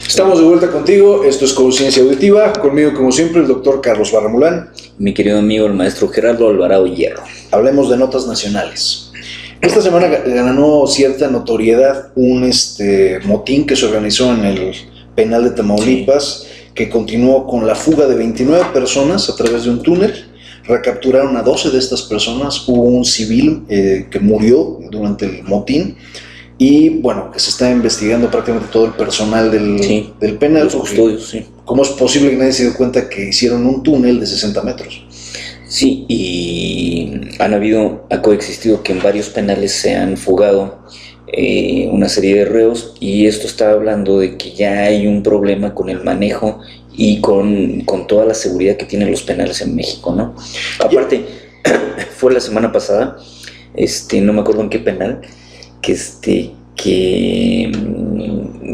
Estamos de vuelta contigo, esto es Conciencia Auditiva, conmigo como siempre el doctor Carlos Barramulán. Mi querido amigo el maestro Gerardo Alvarado Hierro. Hablemos de notas nacionales. Esta semana ganó cierta notoriedad un motín que se organizó en el penal de Tamaulipas, que continuó con la fuga de 29 personas a través de un túnel. Recapturaron a 12 de estas personas, hubo un civil que murió durante el motín. Y bueno, que se está investigando prácticamente todo el personal del penal. Los custodios, sí. ¿Cómo es posible que nadie se dio cuenta que hicieron un túnel de 60 metros? Sí, y ha coexistido que en varios penales se han fugado una serie de reos, y esto está hablando de que ya hay un problema con el manejo y con toda la seguridad que tienen los penales en México, ¿no? Aparte, fue la semana pasada, no me acuerdo en qué penal, que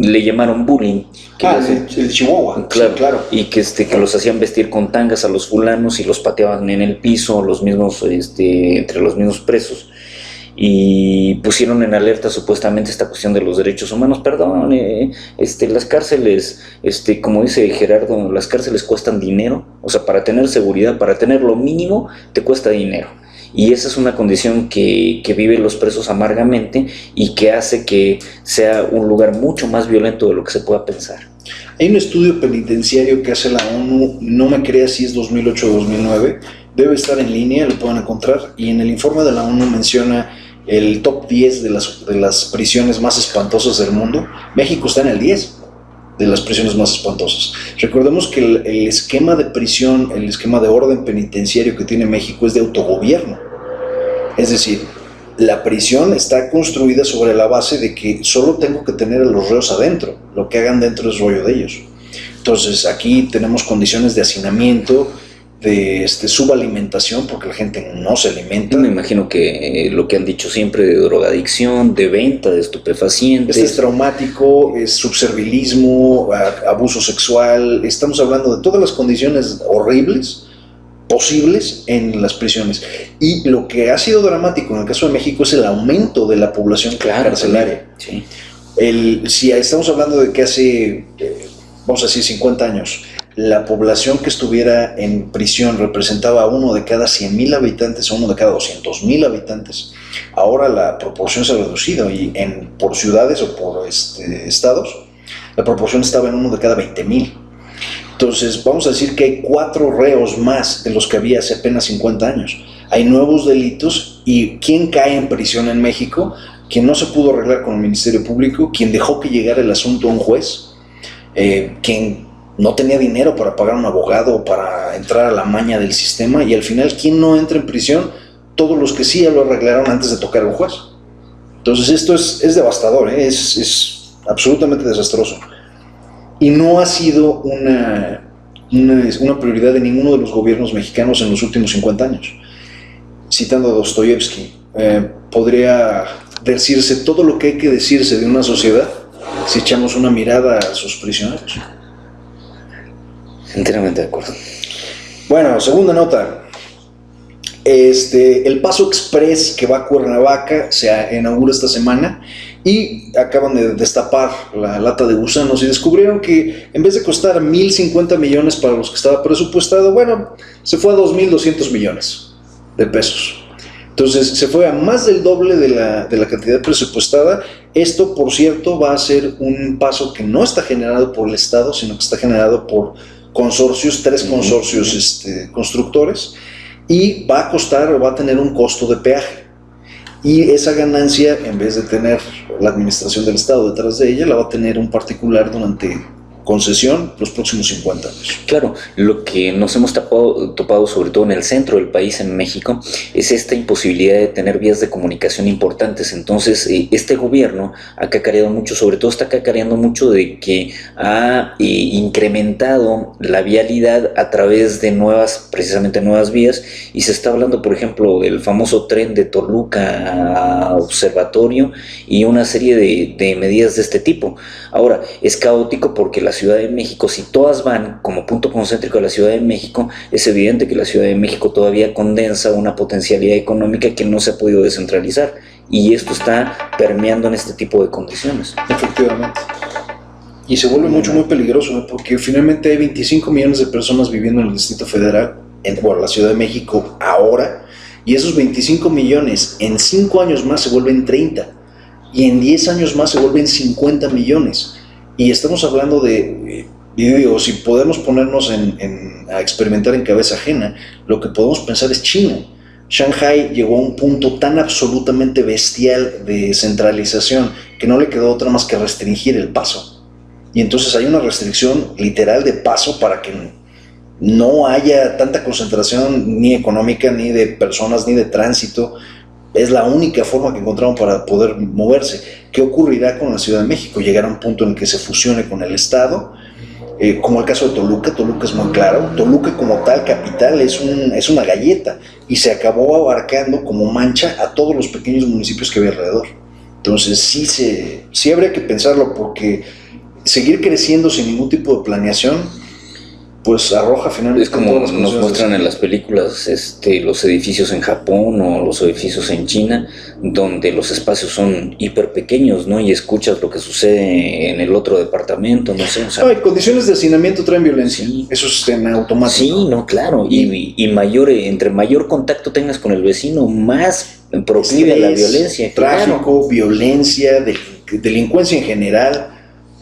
le llamaron bullying. El Chihuahua. Claro, sí, claro. Y que los hacían vestir con tangas a los fulanos y los pateaban en el piso, los mismos, entre los mismos presos. Y pusieron en alerta supuestamente esta cuestión de los derechos humanos. Perdón, las cárceles, como dice Gerardo, las cárceles cuestan dinero. O sea, para tener seguridad, para tener lo mínimo, te cuesta dinero. Y esa es una condición que viven los presos amargamente y que hace que sea un lugar mucho más violento de lo que se pueda pensar. Hay un estudio penitenciario que hace la ONU, no me creas si es 2008 o 2009, debe estar en línea, lo pueden encontrar, y en el informe de la ONU menciona el top 10 de las prisiones más espantosas del mundo. México está en el 10 de las prisiones más espantosas. Recordemos que el esquema de prisión, el esquema de orden penitenciario que tiene México es de autogobierno. Es decir, la prisión está construida sobre la base de que solo tengo que tener a los reos adentro, lo que hagan dentro es rollo de ellos. Entonces aquí tenemos condiciones de hacinamiento, de subalimentación, porque la gente no se alimenta. Yo me imagino que lo que han dicho siempre de drogadicción, de venta de estupefacientes. Es traumático, es subservilismo, abuso sexual. Estamos hablando de todas las condiciones horribles posibles en las prisiones. Y lo que ha sido dramático en el caso de México es el aumento de la población carcelaria. Sí. Si estamos hablando de que hace, vamos a decir, 50 años, la población que estuviera en prisión representaba a uno de cada 100,000 habitantes o uno de cada 200,000 habitantes. Ahora la proporción se ha reducido y por ciudades o por estados, la proporción estaba en uno de cada 20,000. Entonces vamos a decir que hay 4 reos más de los que había hace apenas 50 años. Hay nuevos delitos, y ¿quién cae en prisión en México? Quien no se pudo arreglar con el Ministerio Público, quien dejó que llegara el asunto a un juez, quien no tenía dinero para pagar un abogado o para entrar a la maña del sistema, y al final, ¿quién no entra en prisión? Todos los que sí ya lo arreglaron antes de tocar a un juez. Entonces esto es devastador, es absolutamente desastroso. Y no ha sido una prioridad de ninguno de los gobiernos mexicanos en los últimos 50 años. Citando a Dostoyevsky, podría decirse todo lo que hay que decirse de una sociedad si echamos una mirada a sus prisioneros. Enteramente de acuerdo. Bueno, segunda nota. El Paso Express que va a Cuernavaca se inaugura esta semana, y acaban de destapar la lata de gusanos y descubrieron que en vez de costar 1,050 millones para los que estaba presupuestado, bueno, se fue a 2,200 millones de pesos. Entonces se fue a más del doble de la cantidad presupuestada. Esto, por cierto, va a ser un paso que no está generado por el Estado, sino que está generado por consorcios, 3 consorcios constructores, y va a costar o va a tener un costo de peaje. Y esa ganancia, en vez de tener la administración del Estado detrás de ella, la va a tener un particular durante concesión los próximos 50 años. Claro, lo que nos hemos topado sobre todo en el centro del país, en México, es esta imposibilidad de tener vías de comunicación importantes. Entonces, este gobierno ha cacareado mucho, sobre todo está cacareando mucho de que ha incrementado la vialidad a través de precisamente nuevas vías, y se está hablando, por ejemplo, del famoso tren de Toluca a Observatorio y una serie de medidas de este tipo. Ahora, es caótico porque la Ciudad de México, si todas van como punto concéntrico a la Ciudad de México, es evidente que la Ciudad de México todavía condensa una potencialidad económica que no se ha podido descentralizar, y esto está permeando en este tipo de condiciones. Efectivamente. Y se vuelve mucho, muy peligroso, porque finalmente hay 25 millones de personas viviendo en el Distrito Federal, bueno, la Ciudad de México ahora, y esos 25 millones en 5 años más se vuelven 30, y en 10 años más se vuelven 50 millones. Y estamos hablando de, y digo, si podemos ponernos a experimentar en cabeza ajena, lo que podemos pensar es China. Shanghai llegó a un punto tan absolutamente bestial de centralización que no le quedó otra más que restringir el paso. Y entonces hay una restricción literal de paso para que no haya tanta concentración ni económica, ni de personas, ni de tránsito. Es la única forma que encontraron para poder moverse. ¿Qué ocurrirá con la Ciudad de México? Llegará a un punto en el que se fusione con el Estado, como el caso de Toluca. Toluca es muy claro. Toluca como tal, capital, es una galleta, y se acabó abarcando como mancha a todos los pequeños municipios que había alrededor. Entonces sí habría que pensarlo, porque seguir creciendo sin ningún tipo de planeación pues arroja finalmente. Es como nos muestran en las películas los edificios en Japón o los edificios en China, donde los espacios son hiper pequeños, ¿no? Y escuchas lo que sucede en el otro departamento, no sé. O sea, condiciones de hacinamiento traen violencia. Sí. Eso es en automático. Sí, no, claro. Y entre mayor contacto tengas con el vecino, más proclive a la violencia. Tráfico, claro. Violencia, delincuencia en general.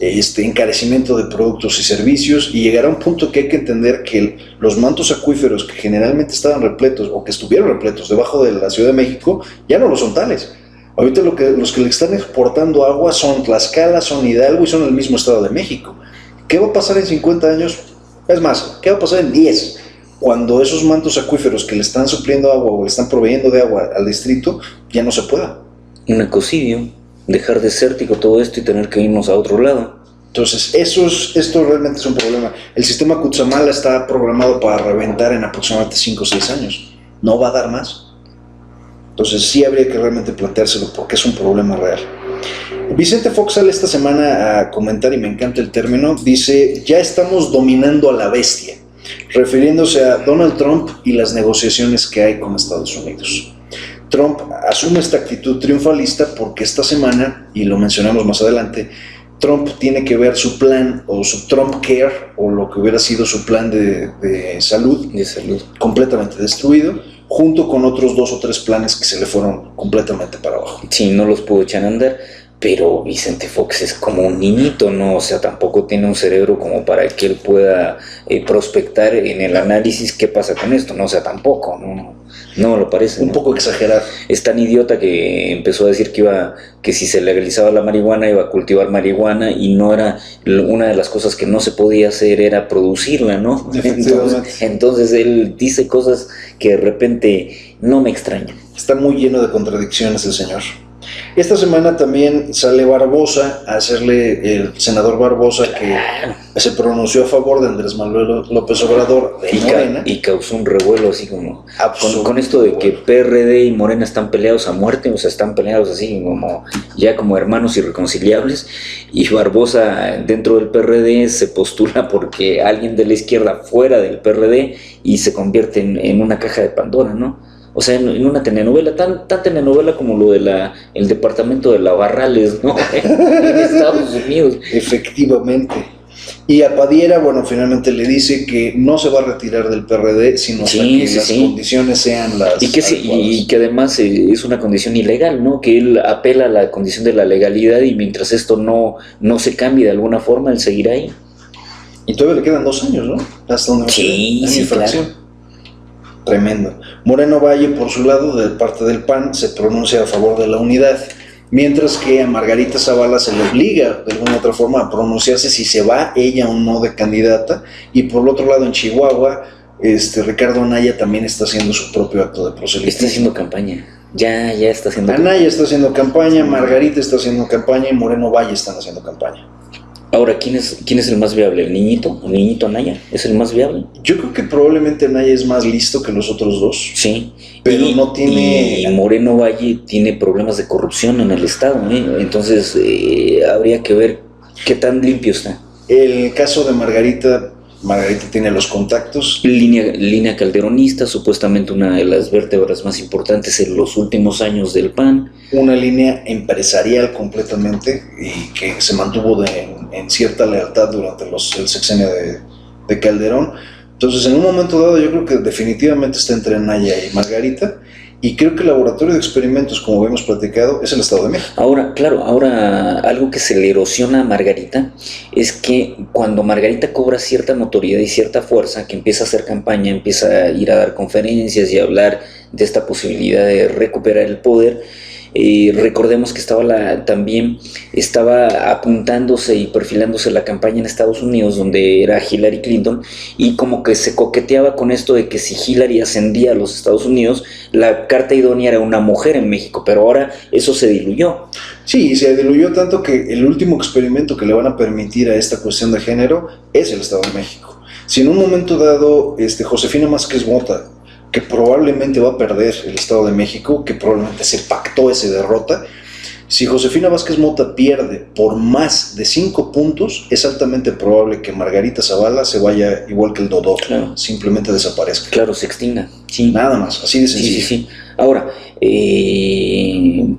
Encarecimiento de productos y servicios, y llegará un punto que hay que entender que los mantos acuíferos que generalmente estaban repletos o que estuvieron repletos debajo de la Ciudad de México ya no lo son tales. Ahorita los que le están exportando agua son Tlaxcala, son Hidalgo y son el mismo Estado de México. ¿Qué va a pasar en 50 años? Es más, ¿qué va a pasar en 10? Cuando esos mantos acuíferos que le están supliendo agua o le están proveyendo de agua al distrito ya no se pueda. Un ecocidio. Dejar desértico todo esto y tener que irnos a otro lado. Entonces, esto realmente es un problema. El sistema Cutzamala está programado para reventar en aproximadamente 5 o 6 años. No va a dar más. Entonces, sí habría que realmente planteárselo, porque es un problema real. Vicente Fox sale esta semana a comentar, y me encanta el término, dice: ya estamos dominando a la bestia, refiriéndose a Donald Trump y las negociaciones que hay con Estados Unidos. Trump asume esta actitud triunfalista porque esta semana, y lo mencionamos más adelante, Trump tiene que ver su plan, o su Trump Care, o lo que hubiera sido su plan de salud, completamente destruido, junto con otros 2 o 3 planes que se le fueron completamente para abajo. Sí, no los pudo echar a andar, pero Vicente Fox es como un niñito, ¿no? O sea, tampoco tiene un cerebro como para que él pueda prospectar en el análisis qué pasa con esto, ¿no? O sea, tampoco, no lo parece. Un poco exagerado. Es tan idiota que empezó a decir que si se legalizaba la marihuana iba a cultivar marihuana, y no era una de las cosas que no se podía hacer era producirla, ¿no? Entonces él dice cosas que de repente no me extrañan. Está muy lleno de contradicciones el señor. Esta semana también sale Barbosa a hacerle, el senador Barbosa, que se pronunció a favor de Andrés Manuel López Obrador de Morena. Y causó un revuelo así como con esto de que PRD y Morena están peleados a muerte, o sea, están peleados así como hermanos irreconciliables, y Barbosa dentro del PRD se postula porque alguien de la izquierda fuera del PRD y se convierte en una caja de Pandora, ¿no? O sea, en una telenovela, tan telenovela como lo de el departamento de la Barrales, ¿no? En Estados Unidos. Efectivamente. Y a Padiera, bueno, finalmente le dice que no se va a retirar del PRD, sino hasta que las condiciones sean las y que además es una condición ilegal, ¿no? Que él apela a la condición de la legalidad, y mientras esto no se cambie de alguna forma, él seguirá ahí. Y todavía le quedan 2 años, ¿no? Hasta donde sí, claro. Tremendo. Moreno Valle, por su lado, de parte del PAN, se pronuncia a favor de la unidad, mientras que a Margarita Zavala se le obliga de alguna otra forma a pronunciarse si se va ella o no de candidata. Y por el otro lado, en Chihuahua, Ricardo Anaya también está haciendo su propio acto de proselitismo. Está haciendo campaña. Ya está haciendo campaña. Anaya está haciendo campaña, Margarita está haciendo campaña y Moreno Valle están haciendo campaña. Ahora, ¿quién es el más viable? ¿El niñito Anaya? ¿Es el más viable? Yo creo que probablemente Anaya es más listo que los otros 2. Sí. Pero no tiene... Y Moreno Valle tiene problemas de corrupción en el estado, ¿eh? Entonces, habría que ver qué tan limpio está. El caso de Margarita tiene los contactos. Línea calderonista, supuestamente una de las vértebras más importantes en los últimos años del PAN. Una línea empresarial completamente y que se mantuvo en cierta lealtad durante el sexenio de Calderón. Entonces, en un momento dado, yo creo que definitivamente está entre Anaya y Margarita. Y creo que el laboratorio de experimentos, como hemos platicado, es el Estado de México. Ahora algo que se le erosiona a Margarita es que cuando Margarita cobra cierta notoriedad y cierta fuerza, que empieza a hacer campaña, empieza a ir a dar conferencias y a hablar de esta posibilidad de recuperar el poder, recordemos que también estaba apuntándose y perfilándose la campaña en Estados Unidos, donde era Hillary Clinton, y como que se coqueteaba con esto de que si Hillary ascendía a los Estados Unidos, la carta idónea era una mujer en México, pero ahora eso se diluyó. Sí, se diluyó tanto que el último experimento que le van a permitir a esta cuestión de género es el Estado de México. Si en un momento dado Josefina Vázquez Mota, que probablemente va a perder el Estado de México, que probablemente se pactó esa derrota, si Josefina Vázquez Mota pierde por más de 5 puntos, es altamente probable que Margarita Zavala se vaya igual que el Dodó, claro. Simplemente desaparezca. Claro, se extinga. Sí. Nada más, así de sencillo. Sí. Ahora,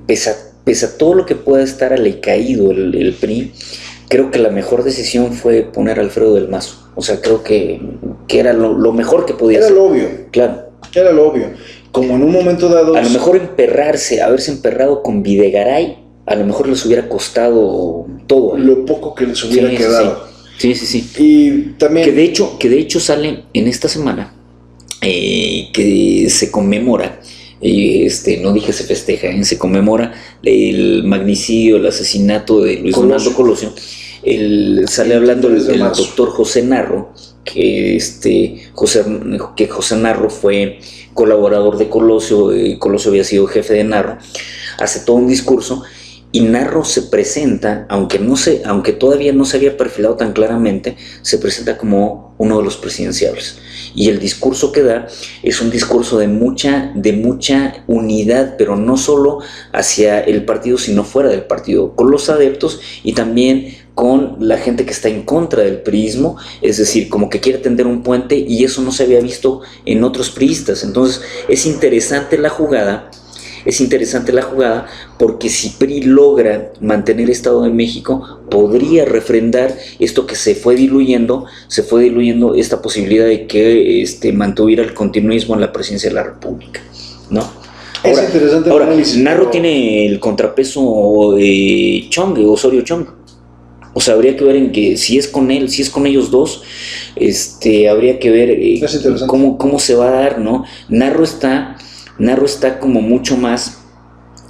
pese a todo lo que pueda estar alicaído el PRI, creo que la mejor decisión fue poner a Alfredo del Mazo. O sea, creo que era lo mejor que podía hacer. Era lo obvio. Claro. Era lo obvio. Como en un momento dado... A lo mejor haberse emperrado con Videgaray, a lo mejor les hubiera costado todo. Lo poco que les hubiera quedado. Sí. Y también... Que de hecho sale en esta semana, que se conmemora, no dije se festeja, se conmemora el magnicidio, el asesinato de Luis Donaldo Colosio. Sale hablando el doctor José Narro, que José Narro fue colaborador de Colosio, Colosio había sido jefe de Narro, hace todo un discurso y Narro se presenta, aunque todavía no se había perfilado tan claramente, se presenta como uno de los presidenciables. Y el discurso que da es un discurso de mucha unidad, pero no solo hacia el partido, sino fuera del partido, con los adeptos y también con la gente que está en contra del priismo, es decir, como que quiere tender un puente, y eso no se había visto en otros priistas. Entonces es interesante la jugada, porque si PRI logra mantener Estado de México, podría refrendar esto que se fue diluyendo esta posibilidad de que mantuviera el continuismo en la presidencia de la República, ¿no? Es interesante. Ahora, Narro tiene el contrapeso de Osorio Chong. O sea, habría que ver en que si es con ellos dos, habría que ver cómo se va a dar, ¿no? Narro está como mucho más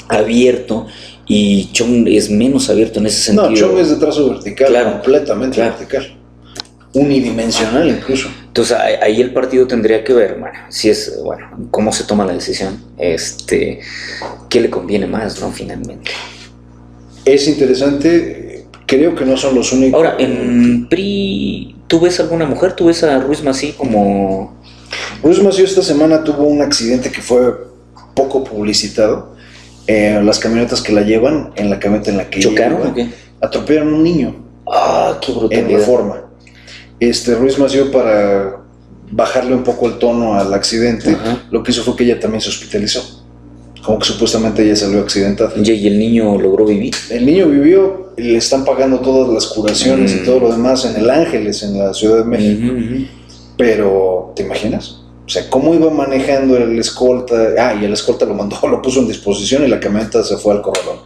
abierto y Chong es menos abierto en ese sentido. No, Chong es de trazo vertical, claro, completamente vertical, unidimensional incluso. Entonces ahí el partido tendría que ver, cómo se toma la decisión, qué le conviene más, ¿no? Finalmente. Es interesante. Creo que no son los únicos. Ahora, en PRI, ¿tú ves alguna mujer? ¿Tú ves a Ruiz Massieu como...? Ruiz Massieu esta semana tuvo un accidente que fue poco publicitado. Las camionetas que la llevan, en la camioneta en la que ¿chocaron o qué? Atropellaron a un niño. ¡Ah, qué brutalidad! En Reforma. Ruiz Massieu, para bajarle un poco el tono al accidente, lo que hizo fue que ella también se hospitalizó. Como que supuestamente ella salió accidentada. ¿Y el niño logró vivir? El niño vivió, le están pagando todas las curaciones y todo lo demás en el Ángeles, en la Ciudad de México. Pero, ¿te imaginas? O sea, ¿cómo iba manejando el escolta? Y el escolta lo puso en disposición y la camioneta se fue al corralón.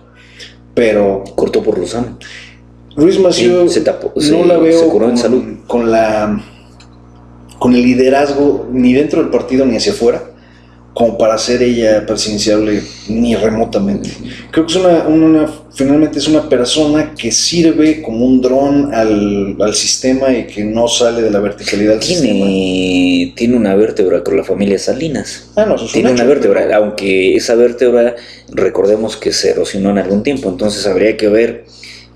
Pero... cortó por Lozano. Ruiz Massieu, se tapó, no la veo se curó en salud. Con el liderazgo ni dentro del partido ni hacia afuera, como para ser ella presidenciable ni remotamente. Creo que finalmente es una persona que sirve como un dron al sistema y que no sale de la verticalidad del sistema. Tiene una vértebra con la familia Salinas. No, eso es tiene una vértebra, aunque esa vértebra, recordemos que se erosionó en algún tiempo, entonces habría que ver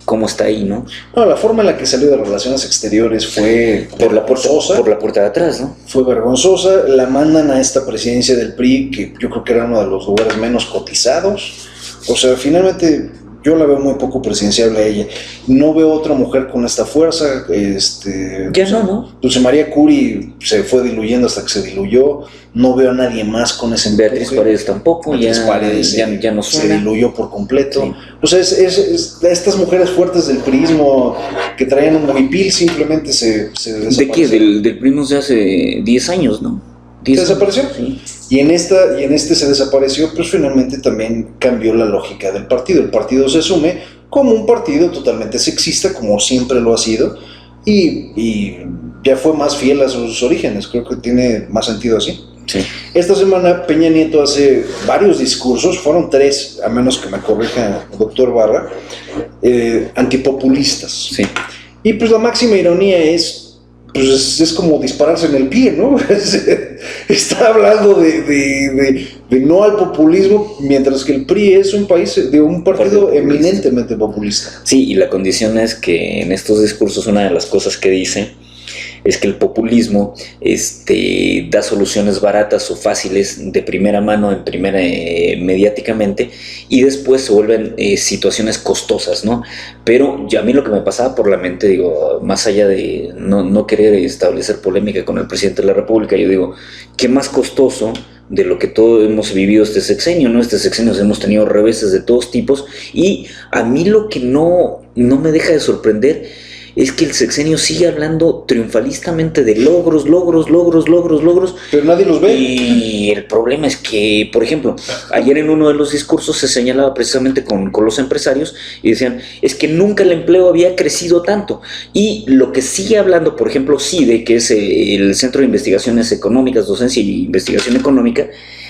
cómo está ahí, ¿no? No, la forma en la que salió de Relaciones Exteriores fue por la puerta de atrás, ¿no? Fue vergonzosa. La mandan a esta presidencia del PRI, que yo creo que era uno de los lugares menos cotizados. O sea, finalmente yo la veo muy poco presidenciable a ella. No veo otra mujer con esta fuerza. Ya ¿no? Dulce María Curi se fue diluyendo hasta que se diluyó. No veo a nadie más con ese empuje. Beatriz Paredes tampoco. Beatriz Paredes ya no se diluyó por completo. Sí. O sea, estas mujeres fuertes del priismo que traían un huipil simplemente se desaparecieron. ¿De qué? Del priismo de hace 10 años, ¿no? ¿Se desapareció? Sí. Y en este se desapareció, pues finalmente también cambió la lógica del partido. El partido se asume como un partido totalmente sexista, como siempre lo ha sido, y ya fue más fiel a sus orígenes. Creo que tiene más sentido así. Sí. Esta semana Peña Nieto hace varios discursos, fueron 3, a menos que me corrija el doctor Barra, antipopulistas. Sí. Y pues la máxima ironía pues es como dispararse en el pie, ¿no? Está hablando de no al populismo, mientras que el PRI es un partido eminentemente populista. Sí, y la condición es que en estos discursos una de las cosas que dice es que el populismo da soluciones baratas o fáciles de primera mano, mediáticamente, y después se vuelven situaciones costosas, ¿no? Pero a mí lo que me pasaba por la mente, digo, más allá de no querer establecer polémica con el presidente de la República, yo digo, ¿qué más costoso de lo que todos hemos vivido este sexenio, ¿no? Este sexenio hemos tenido reveses de todos tipos, y a mí lo que no me deja de sorprender es que el sexenio sigue hablando triunfalistamente de logros. Pero nadie los ve. Y el problema es que, por ejemplo, ayer en uno de los discursos se señalaba precisamente con los empresarios y decían, es que nunca el empleo había crecido tanto. Y lo que sigue hablando, por ejemplo, CIDE, que es el Centro de Investigaciones Económicas, Docencia y Investigación Económica,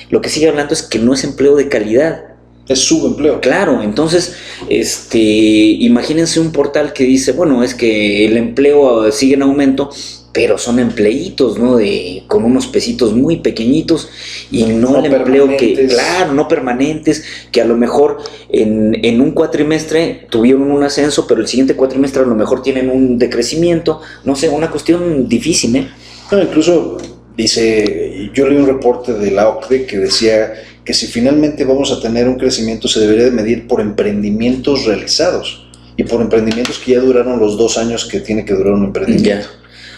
lo que sigue hablando es que no es empleo de calidad. Es subempleo. Claro, entonces, imagínense un portal que dice, bueno, es que el empleo sigue en aumento, pero son empleitos, ¿no? Con unos pesitos muy pequeñitos y no el empleo que, claro, no permanentes, que a lo mejor en un cuatrimestre tuvieron un ascenso, pero el siguiente cuatrimestre a lo mejor tienen un decrecimiento, no sé, una cuestión difícil, ¿eh? No, incluso yo leí un reporte de la OCDE que decía que si finalmente vamos a tener un crecimiento se debería de medir por emprendimientos realizados y por emprendimientos que ya duraron los 2 años que tiene que durar un emprendimiento. Ya.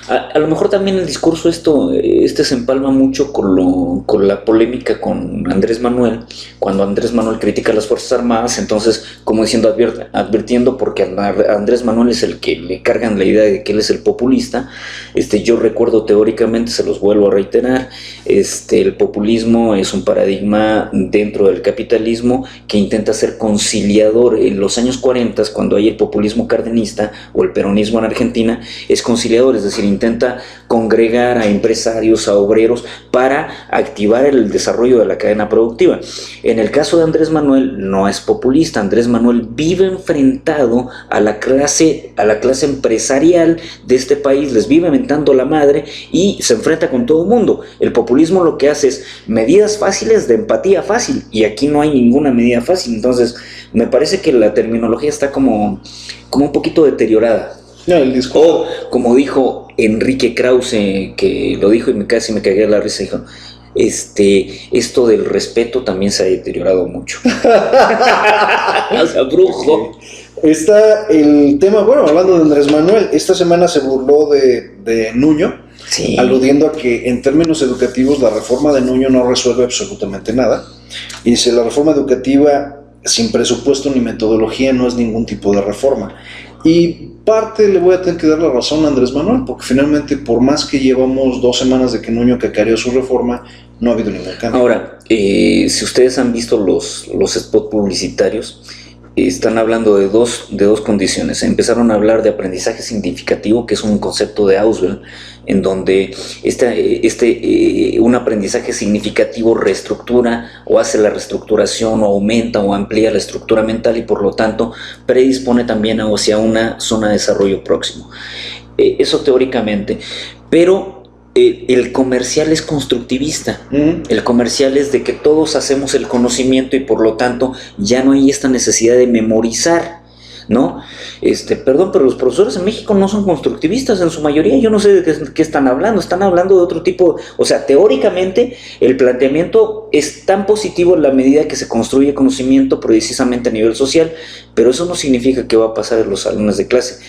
A lo mejor también el discurso se empalma mucho con la polémica con Andrés Manuel, cuando Andrés Manuel critica a las Fuerzas Armadas, entonces como diciendo, advirtiendo, porque a Andrés Manuel es el que le cargan la idea de que él es el populista. Yo recuerdo teóricamente, se los vuelvo a reiterar, el populismo es un paradigma dentro del capitalismo que intenta ser conciliador. En los años 40, cuando hay el populismo cardenista o el peronismo en Argentina, es conciliador, es decir, intenta congregar a empresarios, a obreros, para activar el desarrollo de la cadena productiva. En el caso de Andrés Manuel no es populista. Andrés Manuel vive enfrentado a la clase empresarial de este país, les vive mentando la madre y se enfrenta con todo el mundo. El populismo lo que hace es medidas fáciles de empatía fácil, y aquí no hay ninguna medida fácil. Entonces me parece que la terminología está como un poquito deteriorada. No, el discurso. O como dijo Enrique Krause, que lo dijo y casi me cagué de la risa, dijo, esto del respeto también se ha deteriorado mucho. O sea, brujo. Está el tema, bueno, hablando de Andrés Manuel, esta semana se burló de Nuño, sí, aludiendo a que en términos educativos la reforma de Nuño no resuelve absolutamente nada. Y dice, la reforma educativa sin presupuesto ni metodología no es ningún tipo de reforma. Y parte le voy a tener que dar la razón a Andrés Manuel, porque finalmente, por más que llevamos 2 semanas de que Nuño cacareó su reforma, no ha habido ningún cambio. Ahora, si ustedes han visto los spots publicitarios, están hablando de dos condiciones. Empezaron a hablar de aprendizaje significativo, que es un concepto de Auswell, en donde un aprendizaje significativo reestructura o hace la reestructuración o aumenta o amplía la estructura mental y por lo tanto predispone también hacia una zona de desarrollo próximo. Eso teóricamente, pero el comercial es constructivista. El comercial es de que todos hacemos el conocimiento y por lo tanto ya no hay esta necesidad de memorizar. ¿no? Perdón, pero los profesores en México no son constructivistas en su mayoría. Yo no sé de qué están hablando de otro tipo. O sea, teóricamente el planteamiento es tan positivo en la medida que se construye conocimiento precisamente a nivel social, pero eso no significa que va a pasar en los salones de clase.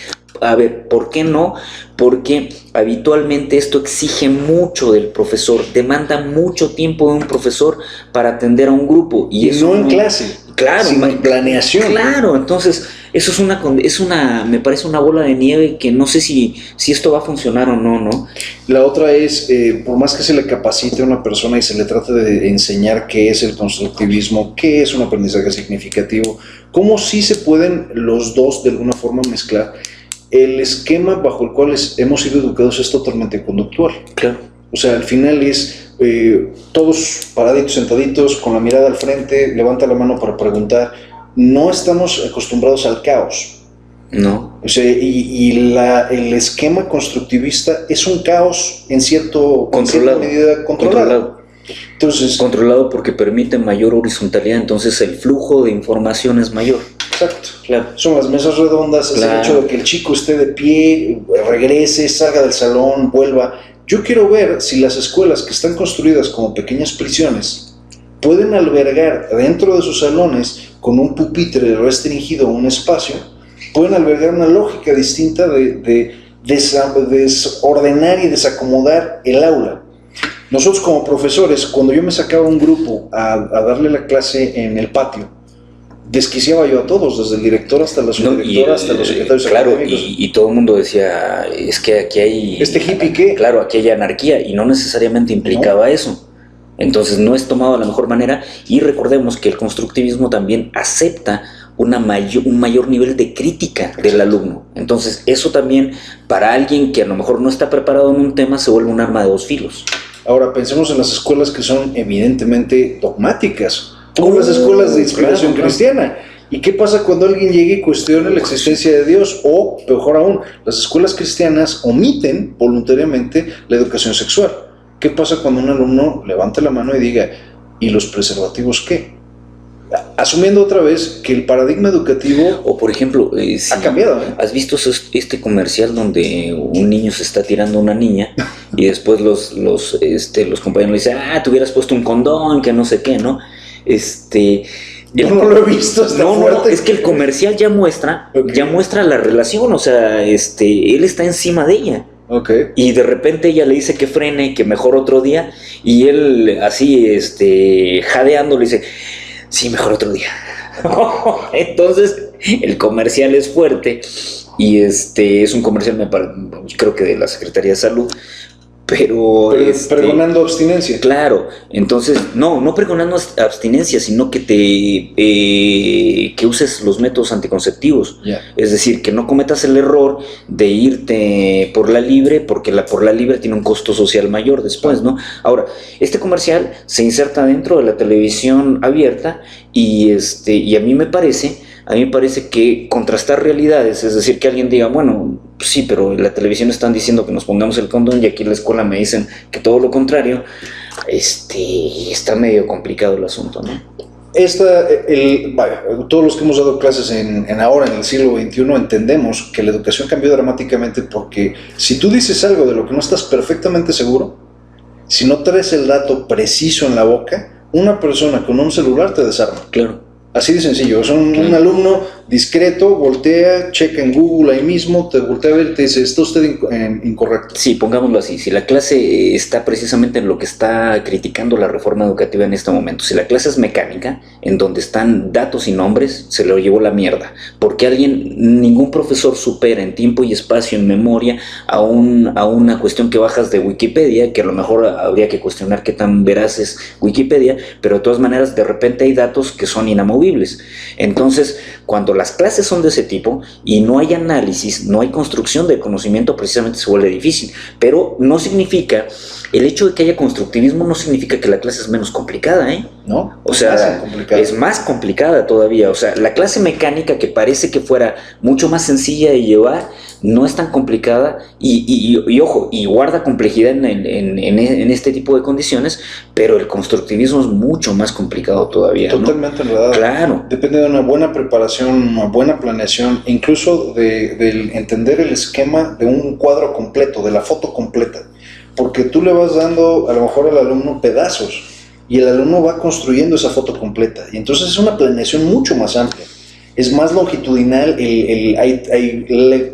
A ver, ¿por qué no? Porque habitualmente esto exige mucho del profesor, demanda mucho tiempo de un profesor para atender a un grupo. Y eso no en clase, claro, sino en planeación. Claro, entonces eso me parece una bola de nieve que no sé si esto va a funcionar o no, ¿no? La otra es, por más que se le capacite a una persona y se le trate de enseñar qué es el constructivismo, qué es un aprendizaje significativo, cómo sí se pueden los dos de alguna forma mezclar. El esquema bajo el cual hemos sido educados es totalmente conductual. Claro. O sea, al final es todos paraditos, sentaditos, con la mirada al frente, levanta la mano para preguntar. No estamos acostumbrados al caos. No. O sea, el esquema constructivista es un caos en cierta medida controlado. Entonces, controlado porque permite mayor horizontalidad, entonces el flujo de información es mayor. Exacto. Claro. Son las mesas redondas, es el hecho de que el chico esté de pie, regrese, salga del salón, vuelva. Yo quiero ver si las escuelas que están construidas como pequeñas prisiones pueden albergar dentro de sus salones, con un pupitre restringido, un espacio, pueden albergar una lógica distinta de desordenar y desacomodar el aula. Nosotros como profesores, cuando yo me sacaba un grupo a darle la clase en el patio, desquiciaba yo a todos, desde el director hasta la subdirectora, hasta los secretarios académicos. Y todo el mundo decía, es que aquí hay... ¿Este hippie qué? Claro, aquí hay anarquía, y no necesariamente implicaba eso. Entonces no es tomado de la mejor manera, y recordemos que el constructivismo también acepta un mayor nivel de crítica del alumno. Entonces eso también, para alguien que a lo mejor no está preparado en un tema, se vuelve un arma de dos filos. Ahora, pensemos en las escuelas que son evidentemente dogmáticas, como las escuelas de inspiración cristiana. ¿Y qué pasa cuando alguien llegue y cuestione la existencia de Dios? O, mejor aún, las escuelas cristianas omiten voluntariamente la educación sexual. ¿Qué pasa cuando un alumno levanta la mano y diga, ¿y los preservativos qué? Asumiendo otra vez que el paradigma educativo o por ejemplo ha cambiado. ¿Has visto este comercial donde un niño se está tirando a una niña y después los compañeros le dicen, te hubieras puesto un condón, que no sé qué, ¿no? Yo no lo he visto, está fuerte. No, es que el comercial ya muestra la relación, o sea, él está encima de ella. Okay. Y de repente ella le dice que frene, que mejor otro día, y él así, jadeando, le dice, sí, mejor otro día. Entonces, el comercial es fuerte, y es un comercial, creo que de la Secretaría de Salud, pero pregonando abstinencia. Claro, entonces, no pregonando abstinencia, sino que que uses los métodos anticonceptivos. Yeah. Es decir, que no cometas el error de irte por la libre, porque por la libre tiene un costo social mayor después, ¿no? Ahora, este comercial se inserta dentro de la televisión abierta y a mí me parece que contrastar realidades, es decir, que alguien diga, bueno, sí, pero en la televisión están diciendo que nos pongamos el condón y aquí en la escuela me dicen que todo lo contrario, está medio complicado el asunto, ¿no? Todos los que hemos dado clases ahora, en el siglo XXI, entendemos que la educación cambió dramáticamente, porque si tú dices algo de lo que no estás perfectamente seguro, si no traes el dato preciso en la boca, una persona con un celular te desarma. Claro. Así de sencillo, es un alumno discreto, voltea, checa en Google ahí mismo, te voltea a ver y te dice, está usted incorrecto. Sí, pongámoslo así, si la clase está precisamente en lo que está criticando la reforma educativa en este momento, si la clase es mecánica, en donde están datos y nombres, se lo llevó la mierda, porque ningún profesor supera en tiempo y espacio, en memoria, a una cuestión que bajas de Wikipedia, que a lo mejor habría que cuestionar qué tan veraz es Wikipedia, pero de todas maneras de repente hay datos que son inamovibles. Entonces, cuando las clases son de ese tipo y no hay análisis, no hay construcción de conocimiento, precisamente se vuelve difícil. Pero no significa el hecho de que haya constructivismo no significa que la clase es menos complicada, ¿eh? ¿No? O sea, es más complicada todavía. O sea, la clase mecánica, que parece que fuera mucho más sencilla de llevar, no es tan complicada y ojo, y guarda complejidad en este tipo de condiciones, pero el constructivismo es mucho más complicado todavía, Totalmente ¿no? enredado. Claro. Depende de una buena preparación, una buena planeación, incluso de entender el esquema de un cuadro completo, de la foto completa. Porque tú le vas dando a lo mejor al alumno pedazos y el alumno va construyendo esa foto completa. Y entonces es una planeación mucho más amplia. Es más longitudinal,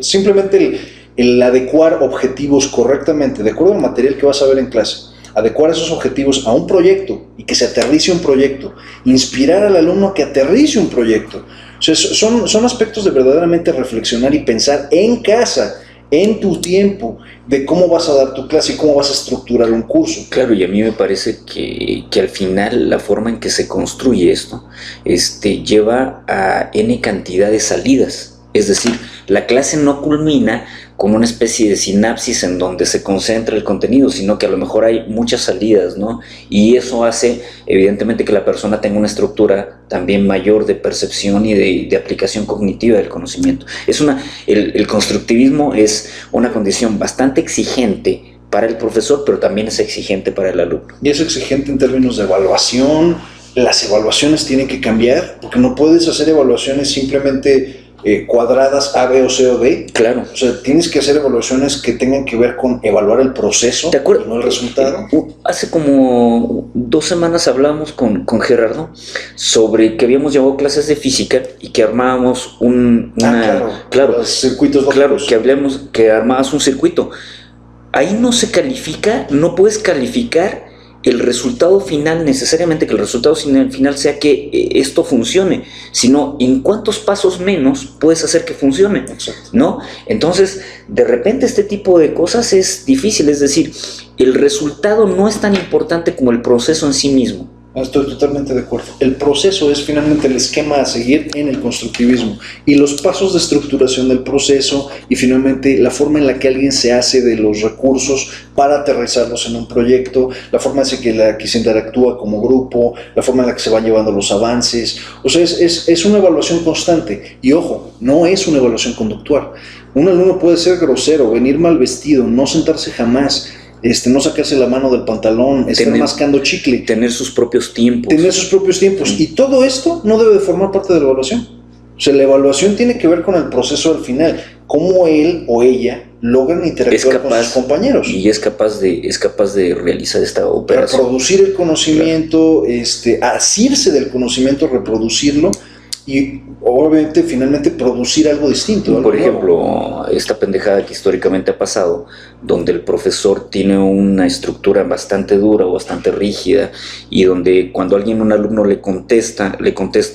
simplemente el adecuar objetivos correctamente, de acuerdo al material que vas a ver en clase, adecuar esos objetivos a un proyecto y que se aterrice un proyecto, inspirar al alumno a que aterrice un proyecto. O sea, son aspectos de verdaderamente reflexionar y pensar en casa, en tu tiempo, de cómo vas a dar tu clase y cómo vas a estructurar un curso. Claro, y a mí me parece que al final la forma en que se construye esto lleva a N cantidad de salidas. Es decir, la clase no culmina con una especie de sinapsis en donde se concentra el contenido, sino que a lo mejor hay muchas salidas, ¿no? Y eso hace, evidentemente, que la persona tenga una estructura también mayor de percepción y de aplicación cognitiva del conocimiento. El constructivismo es una condición bastante exigente para el profesor, pero también es exigente para el alumno. Y es exigente en términos de evaluación. Las evaluaciones tienen que cambiar, porque no puedes hacer evaluaciones simplemente cuadradas A, B o C o D. Claro. O sea, tienes que hacer evaluaciones que tengan que ver con evaluar el proceso, ¿de acuerdo? Y no el resultado. Hace como 2 semanas hablamos con Gerardo sobre que habíamos llevado clases de física y que armábamos claro, los circuitos lógicos. Claro, que armabas un circuito. Ahí no se califica, no puedes calificar el resultado final, necesariamente que el resultado final sea que esto funcione, sino en cuántos pasos menos puedes hacer que funcione. Exacto. ¿No? Entonces, de repente este tipo de cosas es difícil, es decir, el resultado no es tan importante como el proceso en sí mismo. Estoy totalmente de acuerdo. El proceso es finalmente el esquema a seguir en el constructivismo y los pasos de estructuración del proceso y finalmente la forma en la que alguien se hace de los recursos para aterrizarlos en un proyecto, la forma en la que se interactúa como grupo, la forma en la que se van llevando los avances. O sea, es una evaluación constante y ojo, no es una evaluación conductual. Un alumno puede ser grosero, venir mal vestido, no sentarse jamás, no sacarse la mano del pantalón, estar mascando chicle. Tener sus propios tiempos. Y todo esto no debe de formar parte de la evaluación. O sea, la evaluación tiene que ver con el proceso al final. Cómo él o ella logran interactuar con sus compañeros. Y es capaz de realizar esta operación. Reproducir el conocimiento, asirse del conocimiento, reproducirlo. Y obviamente finalmente producir algo distinto. Por ejemplo, esta pendejada que históricamente ha pasado, donde el profesor tiene una estructura bastante dura o bastante rígida y donde cuando un alumno le contesta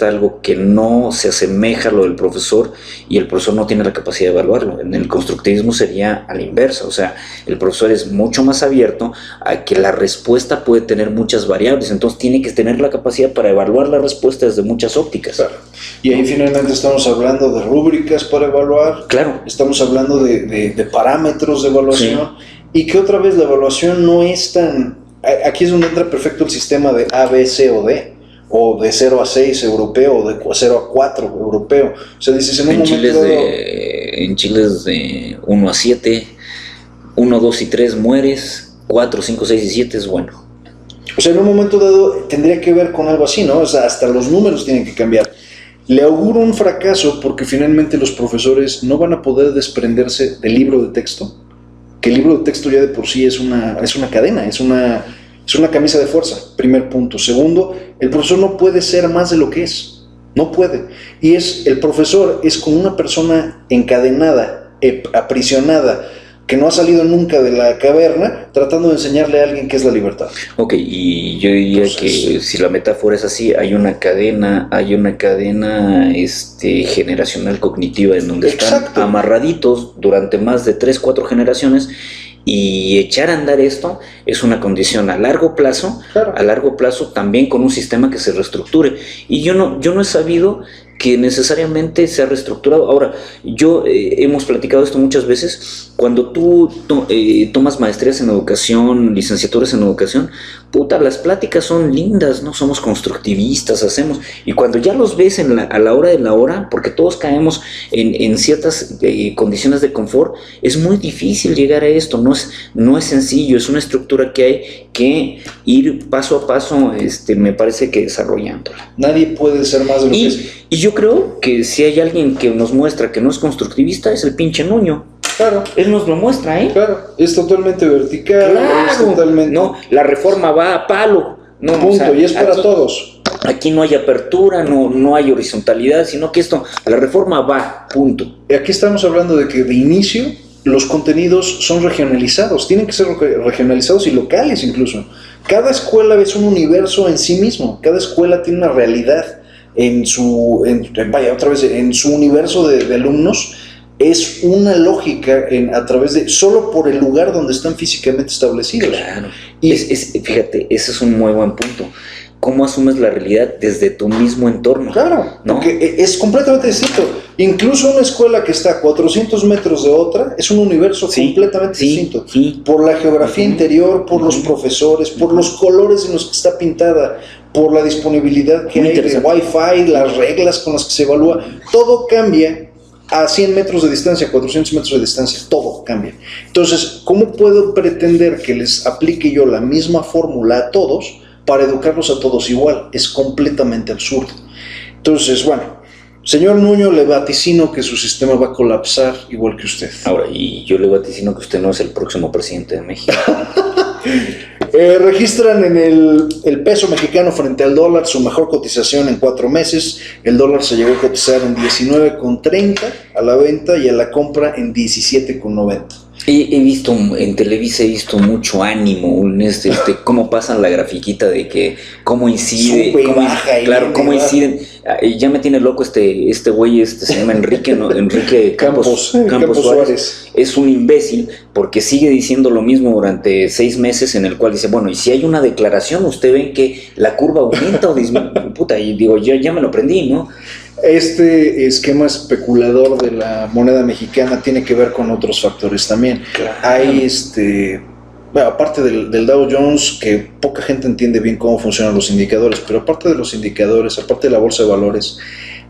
algo que no se asemeja a lo del profesor y el profesor no tiene la capacidad de evaluarlo. En el constructivismo sería a la inversa, o sea, el profesor es mucho más abierto a que la respuesta puede tener muchas variables, entonces tiene que tener la capacidad para evaluar la respuesta desde muchas ópticas. Claro. Y ahí finalmente estamos hablando de rúbricas para evaluar, claro. Estamos hablando de parámetros de evaluación, sí. Y que otra vez la evaluación no es tan... Aquí es donde entra perfecto el sistema de A, B, C o D, o de 0 a 6 europeo, o de 0 a 4 europeo. O sea, dices en un momento en Chile es de 1 a 7, 1, 2 y 3 mueres, 4, 5, 6 y 7 es bueno. O sea, en un momento dado tendría que ver con algo así, ¿no? O sea, hasta los números tienen que cambiar. Le auguro un fracaso porque finalmente los profesores no van a poder desprenderse del libro de texto, que el libro de texto ya de por sí es una cadena, es una camisa de fuerza, primer punto. Segundo, el profesor no puede ser más de lo que es, no puede. Y el profesor es como una persona encadenada, aprisionada, que no ha salido nunca de la caverna, tratando de enseñarle a alguien qué es la libertad. Ok, y yo diría que si la metáfora es así, hay una cadena generacional cognitiva en donde Exacto. Están amarraditos durante más de 3, 4 generaciones, y echar a andar esto es una condición a largo plazo, claro. A largo plazo también con un sistema que se reestructure. Y yo no he sabido que necesariamente se ha reestructurado. Ahora, hemos platicado esto muchas veces, cuando tú tomas maestrías en educación, licenciaturas en educación, puta, las pláticas son lindas, ¿no? Somos constructivistas, hacemos, y cuando ya los ves a la hora de la hora, porque todos caemos en ciertas condiciones de confort, es muy difícil llegar a esto, no es sencillo, es una estructura que hay que ir paso a paso, me parece que desarrollándola. Nadie puede ser más de lo que es. Y yo creo que si hay alguien que nos muestra que no es constructivista, es el pinche Nuño. Claro. Él nos lo muestra, ¿eh? Claro, es totalmente vertical, claro, es totalmente... No, la reforma va a palo. No, punto, o sea, y es para aquí, todos. Aquí no hay apertura, no hay horizontalidad, sino que la reforma va, punto. Aquí estamos hablando de que de inicio los contenidos son regionalizados, tienen que ser regionalizados y locales incluso. Cada escuela es un universo en sí mismo, cada escuela tiene una realidad en su universo de alumnos. Es una lógica a través de, solo por el lugar donde están físicamente establecidos. Claro, y fíjate, ese es un muy buen punto. ¿Cómo asumes la realidad desde tu mismo entorno? Claro, ¿no? Porque es completamente distinto. Incluso una escuela que está a 400 metros de otra es un universo completamente distinto. Sí. Por la geografía interior, por los profesores, por los colores en los que está pintada, por la disponibilidad que hay de Wi-Fi, las reglas con las que se evalúa. Todo cambia a 100 metros de distancia, 400 metros de distancia, todo cambia. Entonces, ¿cómo puedo pretender que les aplique yo la misma fórmula a todos para educarlos a todos igual? Es completamente absurdo. Entonces, bueno, señor Nuño, le vaticino que su sistema va a colapsar igual que usted. Ahora, y yo le vaticino que usted no es el próximo presidente de México. Registran en el peso mexicano frente al dólar su mejor cotización en 4 meses. El dólar se llegó a cotizar en 19,30 a la venta y a la compra en 17,90. He visto en Televisa, he visto mucho ánimo, cómo pasan la grafiquita de que cómo incide, sube, baja, cómo inciden. Ya me tiene loco este güey, se llama Enrique, ¿no? Enrique Campos Suárez. Es un imbécil porque sigue diciendo lo mismo durante 6 meses, en el cual dice, bueno, y si hay una declaración, usted ve que la curva aumenta o disminuye. Puta, y digo, ya me lo aprendí, ¿no? Este esquema especulador de la moneda mexicana tiene que ver con otros factores también. Claro. Hay bueno, aparte del Dow Jones, que poca gente entiende bien cómo funcionan los indicadores, pero aparte de los indicadores, aparte de la bolsa de valores,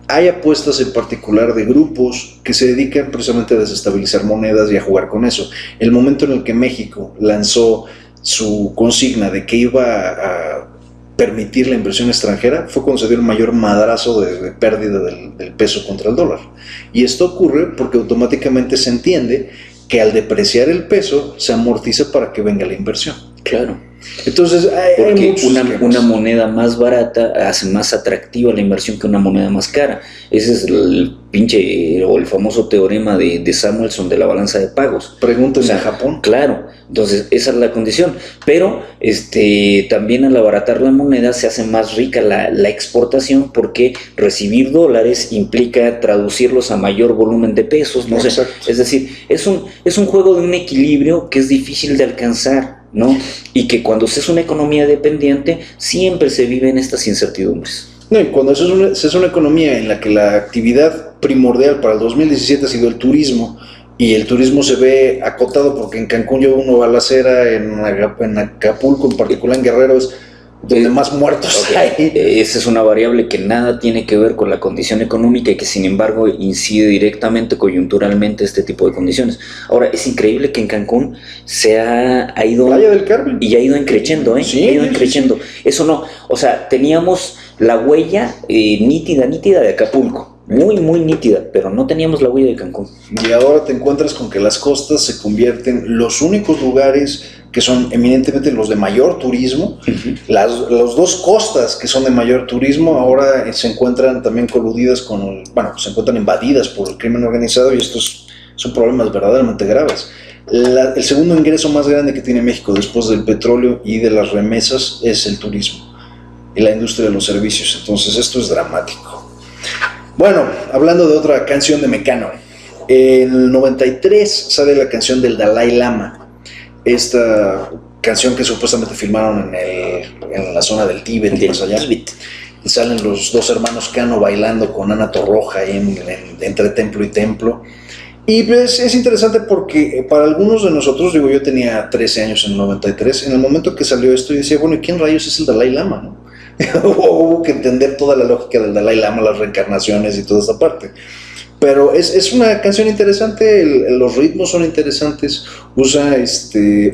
hay apuestas en particular de grupos que se dedican precisamente a desestabilizar monedas y a jugar con eso. El momento en el que México lanzó su consigna de que iba a permitir la inversión extranjera fue cuando se dio el mayor madrazo de pérdida del peso contra el dólar. Y esto ocurre porque automáticamente se entiende que al depreciar el peso se amortiza para que venga la inversión. Claro. Entonces, porque una moneda más barata hace más atractiva la inversión que una moneda más cara. Ese es el pinche o el famoso teorema de Samuelson de la balanza de pagos. Pregúntenle a Japón. Claro, entonces esa es la condición. Pero también al abaratar la moneda se hace más rica la exportación, porque recibir dólares implica traducirlos a mayor volumen de pesos. No sé, es decir, es un juego de un equilibrio que es difícil de alcanzar, ¿no? Y que cuando se es una economía dependiente siempre se viven estas incertidumbres. No, y cuando se es una economía en la que la actividad primordial para el 2017 ha sido el turismo, y el turismo se ve acotado porque en Cancún ya hubo una balacera, en Acapulco, en particular en Guerrero, es donde más muertos hay. Esa es una variable que nada tiene que ver con la condición económica y que sin embargo incide directamente, coyunturalmente, este tipo de condiciones. Ahora, es increíble que en Cancún se ha ido... Playa del Carmen. Y ha ido increciendo, ¿eh? Sí, ha ido increciendo. Eso no, o sea, teníamos la huella nítida de Acapulco. Muy, muy nítida, pero no teníamos la huella de Cancún. Y ahora te encuentras con que las costas se convierten los únicos lugares que son eminentemente los de mayor turismo. Las dos costas que son de mayor turismo ahora se encuentran también coludidas se encuentran invadidas por el crimen organizado, y estos son problemas verdaderamente graves. El segundo ingreso más grande que tiene México después del petróleo y de las remesas es el turismo y la industria de los servicios. Entonces esto es dramático. Bueno, hablando de otra canción de Mecano, en el 93 sale la canción del Dalai Lama, esta canción que supuestamente filmaron en la zona del Tíbet y más allá. y salen los dos hermanos Cano bailando con Ana Torroja ahí entre templo y templo. Y pues es interesante porque para algunos de nosotros, digo, yo tenía 13 años en el 93, en el momento que salió esto yo decía, bueno, ¿y quién rayos es el Dalai Lama, no? Hubo que entender toda la lógica del Dalai Lama, las reencarnaciones y toda esta parte. Pero es una canción interesante, los ritmos son interesantes, usa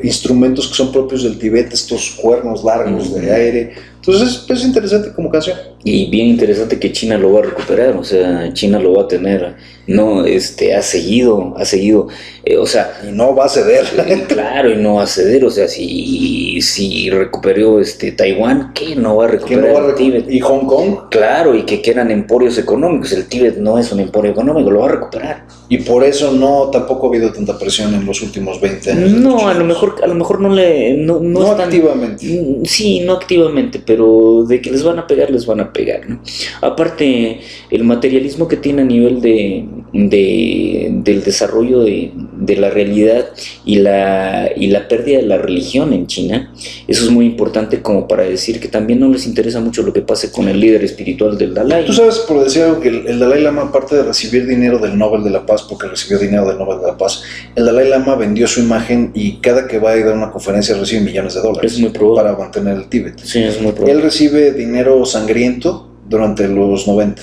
instrumentos que son propios del Tíbet, estos cuernos largos de aire. Entonces es interesante como canción. Y bien interesante que China lo va a recuperar, o sea, China lo va a tener, no, ha seguido, o sea... Y no va a ceder. Claro, y no va a ceder, o sea, si recuperó Taiwán, ¿qué no va a recuperar el Tíbet? ¿Y Hong Kong? Claro, y que eran emporios económicos, el Tíbet no es un emporio económico, lo va a recuperar. Y por eso tampoco ha habido tanta presión en los últimos 20 años. No, a lo mejor no le... No están, activamente. Sí, no activamente, pero de que les van a pegar, pegar, ¿no? Aparte, el materialismo que tiene a nivel del desarrollo de la realidad y la pérdida de la religión en China, eso es muy importante como para decir que también no les interesa mucho lo que pase con el líder espiritual del Dalai. Tú sabes, por decir algo, que el Dalai Lama, aparte de recibir dinero del Nobel de la Paz, porque recibió dinero del Nobel de la Paz, el Dalai Lama vendió su imagen y cada que va a ir a dar una conferencia recibe millones de dólares. Es muy probable. Para mantener el Tíbet. Sí, es muy probable. Él recibe dinero sangriento durante los 90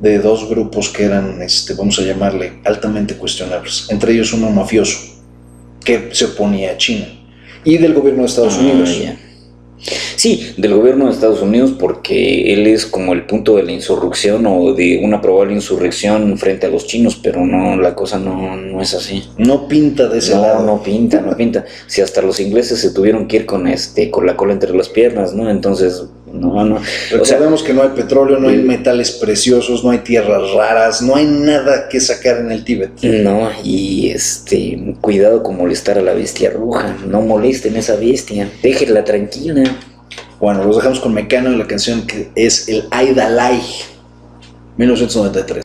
de dos grupos que eran, vamos a llamarle, altamente cuestionables, entre ellos uno mafioso que se oponía a China, y del gobierno de Estados Unidos. Yeah. Sí, del gobierno de Estados Unidos, porque él es como el punto de la insurrección o de una probable insurrección frente a los chinos, pero no, la cosa no es así. No pinta de ese lado. No pinta. Si hasta los ingleses se tuvieron que ir con la cola entre las piernas, ¿no? Entonces, no. Recordemos que no hay petróleo, no hay metales preciosos, no hay tierras raras, no hay nada que sacar en el Tíbet. No, y cuidado con molestar a la bestia roja, no molesten a esa bestia, déjenla tranquila. Bueno, los dejamos con Mecano y la canción que es el Ai Dalai, 1993.